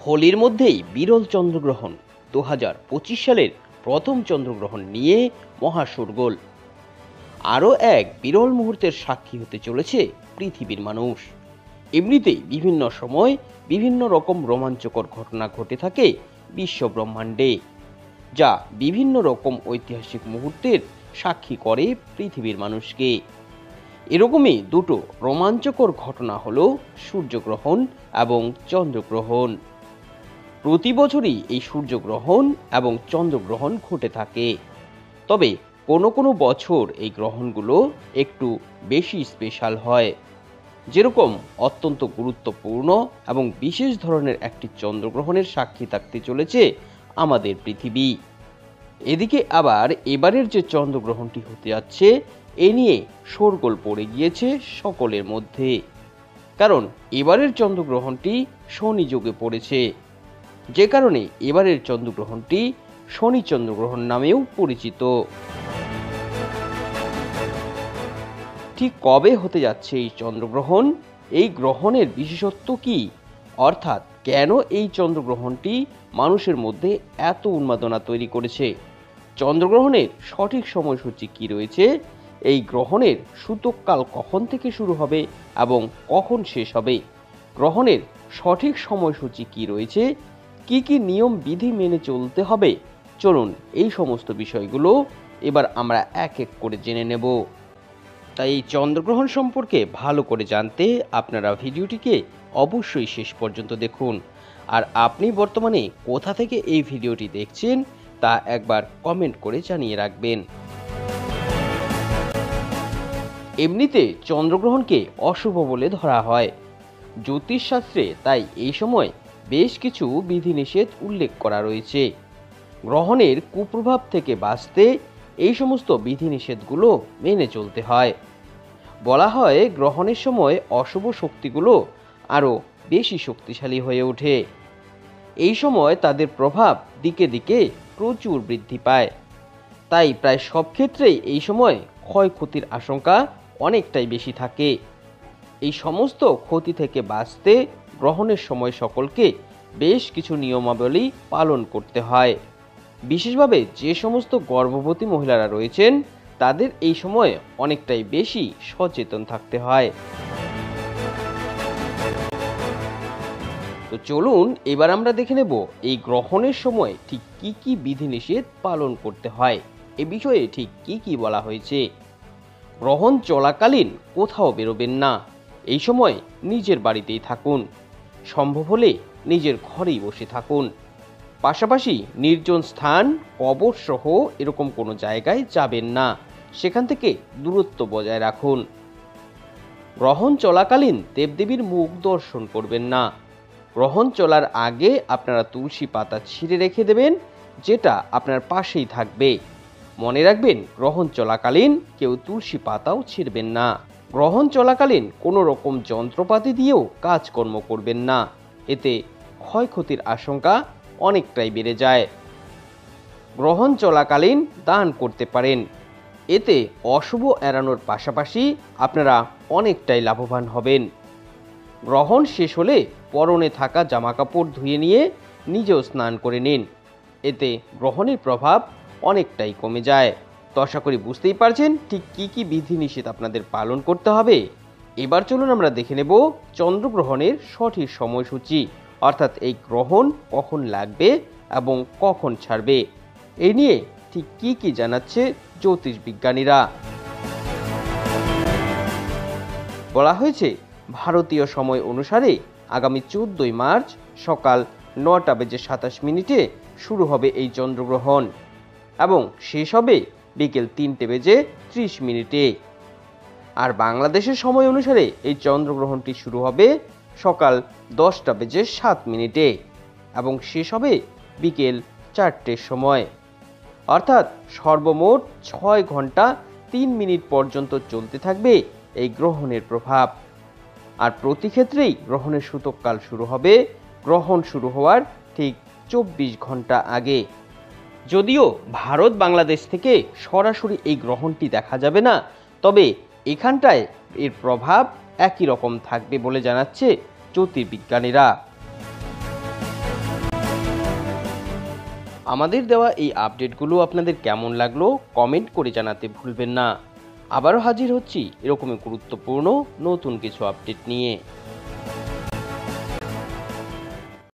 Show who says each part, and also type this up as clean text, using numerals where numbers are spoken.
Speaker 1: হোলির মধ্যেই বিরল চন্দ্রগ্রহণ 2025 সালের প্রথম চন্দ্রগ্রহণ নিয়ে মহাশোরগোল। আরও এক বিরল মুহূর্তের সাক্ষী হতে চলেছে পৃথিবীর মানুষ। এমনিতেই বিভিন্ন সময় বিভিন্ন রকম রোমাঞ্চকর ঘটনা ঘটে থাকে বিশ্ব ব্রহ্মাণ্ডে, যা বিভিন্ন রকম ঐতিহাসিক মুহূর্তের সাক্ষী করে পৃথিবীর মানুষকে। এরকমই দুটো রোমাঞ্চকর ঘটনা হলো সূর্যগ্রহণ এবং চন্দ্রগ্রহণ। প্রতি বছরই এই সূর্যগ্রহণ এবং চন্দ্রগ্রহণ ঘটে থাকে, তবে কোনো কোনো বছর এই গ্রহণগুলো একটু বেশি স্পেশাল হয়। যেরকম অত্যন্ত গুরুত্বপূর্ণ এবং বিশেষ ধরনের একটি চন্দ্রগ্রহণের সাক্ষী থাকতে চলেছে আমাদের পৃথিবী। এদিকে আবার এবারের যে চন্দ্রগ্রহণটি হতে যাচ্ছে এ নিয়ে শোরগোল পড়ে গিয়েছে সকলের মধ্যে, কারণ এবারের চন্দ্রগ্রহণটি শনি যোগে পড়েছে, যে কারণে এবারের চন্দ্রগ্রহণটি শনি চন্দ্রগ্রহণ নামেও পরিচিত। ঠিক কবে হতে যাচ্ছে এই চন্দ্রগ্রহণ, এই গ্রহণের বিশেষত্ব কি, অর্থাৎ কেন এই চন্দ্রগ্রহণটি মানুষের মধ্যে এত উন্মাদনা তৈরি করেছে, চন্দ্রগ্রহণের সঠিক সময়সূচি কি রয়েছে, এই গ্রহণের সূতককাল কখন থেকে শুরু হবে এবং কখন শেষ হবে, গ্রহণের সঠিক সময়সূচি কি রয়েছে, কি কি নিয়ম বিধি মেনে চলতে হবে, চলুন এই সমস্ত বিষয়গুলো এবার আমরা এক এক করে জেনে নেব। তাই এই চন্দ্রগ্রহণ সম্পর্কে ভালো করে জানতে আপনারা ভিডিওটিকে অবশ্যই শেষ পর্যন্ত দেখুন। আর আপনি বর্তমানে কোথা থেকে এই ভিডিওটি দেখছেন তা একবার কমেন্ট করে জানিয়ে রাখবেন। এমনিতে চন্দ্রগ্রহণকে অশুভ বলে ধরা হয় জ্যোতিষশাস্ত্রে, তাই এই সময় বেশ কিছু বিধিনিষেধ উল্লেখ করা রয়েছে। গ্রহণের কুপ্রভাব থেকে বাঁচতে এই সমস্ত বিধিনিষেধগুলো মেনে চলতে হয়। বলা হয় গ্রহণের সময় অশুভ শক্তিগুলো আরও বেশি শক্তিশালী হয়ে ওঠে। এই সময় তাদের প্রভাব দিকে দিকে প্রচুর বৃদ্ধি পায়, তাই প্রায় সব ক্ষেত্রেই এই সময় ক্ষয়ক্ষতির আশঙ্কা অনেকটাই বেশি থাকে। এই সমস্ত ক্ষতি থেকে বাঁচতে গ্রহণের সময় সকলকে বেশ কিছু নিয়মাবলী পালন করতে হয়। বিশেষভাবে যে সমস্ত গর্ভবতী মহিলারা রয়েছেন তাদের এই সময় অনেকটাই বেশি সচেতন থাকতে হয়। তো চলুন এবার আমরা দেখে নেব এই গ্রহণের সময় ঠিক কি কি বিধিনিষেধ পালন করতে হয়, এ বিষয়ে ঠিক কি কি বলা হয়েছে। গ্রহণ চলাকালীন কোথাও বেরোবেন না, এই সময় নিজের বাড়িতেই থাকুন, সম্ভব হলে নিজের ঘরেই বসে থাকুন। পাশাপাশি নির্জন স্থান, কবর সহ এরকম কোনো জায়গায় যাবেন না, সেখান থেকে দূরত্ব বজায় রাখুন। গ্রহণ চলাকালীন দেবদেবীর মুখ দর্শন করবেন না। গ্রহণ চলার আগে আপনারা তুলসী পাতা ছিঁড়ে রেখে দেবেন, যেটা আপনার পাশেই থাকবে। মনে রাখবেন গ্রহণ চলাকালীন কেউ তুলসী পাতাও ছিঁড়বেন না। গ্রহণ চলাকালীন কোনো রকম যন্ত্রপাতি দিয়েও কাজকর্ম করবেন না, এতে ক্ষয়ক্ষতির আশঙ্কা অনেকটাই বেড়ে যায়। গ্রহণ চলাকালীন দান করতে পারেন, এতে অশুভ এড়ানোর পাশাপাশি আপনারা অনেকটাই লাভবান হবেন। গ্রহণ শেষ হলে পরনে থাকা জামাকাপড় ধুয়ে নিয়ে নিজেও স্নান করে নিন, এতে গ্রহণের প্রভাব অনেকটাই কমে যায়। তো আশা করি বুঝতেই পারছেন ঠিক কি কি বিধিনিষেধ আপনাদের পালন করতে হবে। এবার চলুন আমরা দেখে নেব চন্দ্রগ্রহণের সঠিক সময়সূচি, অর্থাৎ এই গ্রহণ কখন লাগবে এবং কখন ছাড়বে, এ নিয়ে ঠিক কি কি জানাচ্ছে জ্যোতিষ বিজ্ঞানীরা। বলা হয়েছে ভারতীয় সময় অনুসারে আগামী 14 মার্চ সকাল 9:27 শুরু হবে এই চন্দ্রগ্রহণ এবং শেষ হবে বিকেল 3:30। আর বাংলাদেশের সময় অনুসারে এই চন্দ্রগ্রহণটি শুরু হবে সকাল 10:07 এবং শেষ হবে বিকেল 4টের সময়, অর্থাৎ সর্বমোট 6 ঘন্টা 3 মিনিট পর্যন্ত চলতে থাকবে এই গ্রহণের প্রভাব। আর প্রতি ক্ষেত্রেই গ্রহণের সূতককাল শুরু হবে গ্রহণ শুরু হওয়ার ঠিক 24 ঘন্টা আগে। যদিও ভারত বাংলাদেশ থেকে সরাসরি এই গ্রহণটি দেখা যাবে না, তবে এখানটায় এর প্রভাব একই রকম থাকবে বলে জানাচ্ছে জ্যোতির্বিজ্ঞানীরা। আমাদের দেওয়া এই আপডেটগুলো আপনাদের কেমন লাগলো কমেন্ট করে জানাতে ভুলবেন না। আবারও হাজির হচ্ছি এরকমই গুরুত্বপূর্ণ নতুন কিছু আপডেট নিয়ে।